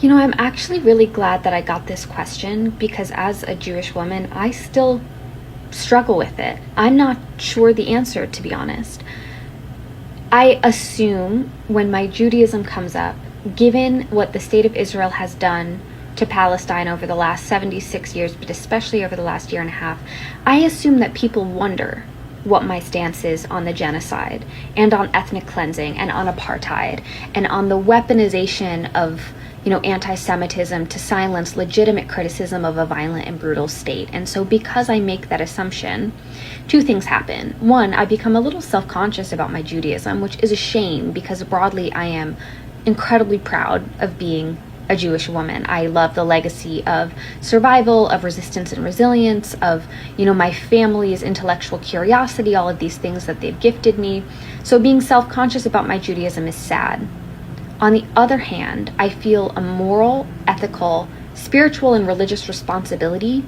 I'm actually really glad that I got this question because as a Jewish woman, I still struggle with it. I'm not sure the answer, to be honest. I assume when my Judaism comes up, given what the state of Israel has done to Palestine over the last 76 years, but especially over the last year and a half, I assume that people wonder what my stance is on the genocide and on ethnic cleansing and on apartheid and on the weaponization of anti-Semitism to silence legitimate criticism of a violent and brutal state. And so because I make that assumption, two things happen. One, I become a little self-conscious about my Judaism, which is a shame because broadly I am incredibly proud of being a Jewish woman. I love the legacy of survival, of resistance and resilience, of, my family's intellectual curiosity, all of these things that they've gifted me. So being self-conscious about my Judaism is sad. On the other hand, I feel a moral, ethical, spiritual, and religious responsibility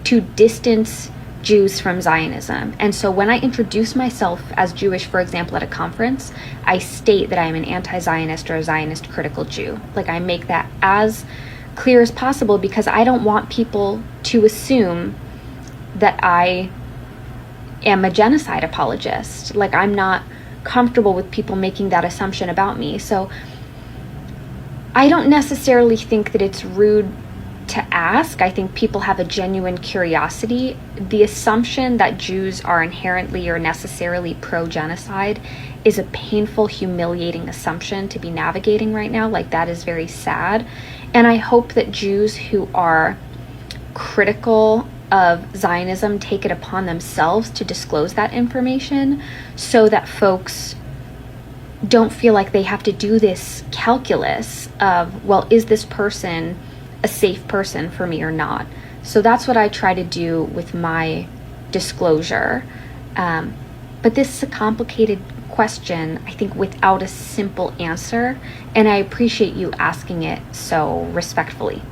to distance Jews from Zionism. And so when I introduce myself as Jewish, for example, at a conference, I state that I am an anti-Zionist or a Zionist critical Jew. Like, I make that as clear as possible because I don't want people to assume that I am a genocide apologist. Like, I'm not comfortable with people making that assumption about me. So I don't necessarily think that it's rude to ask. I think people have a genuine curiosity. The assumption that Jews are inherently or necessarily pro-genocide is a painful, humiliating assumption to be navigating right now. Like, that is very sad. And I hope that Jews who are critical of Zionism take it upon themselves to disclose that information so that folks don't feel like they have to do this calculus of, well, is this person a safe person for me or not? So that's what I try to do with my disclosure. But this is a complicated question, I think, without a simple answer. And I appreciate you asking it so respectfully.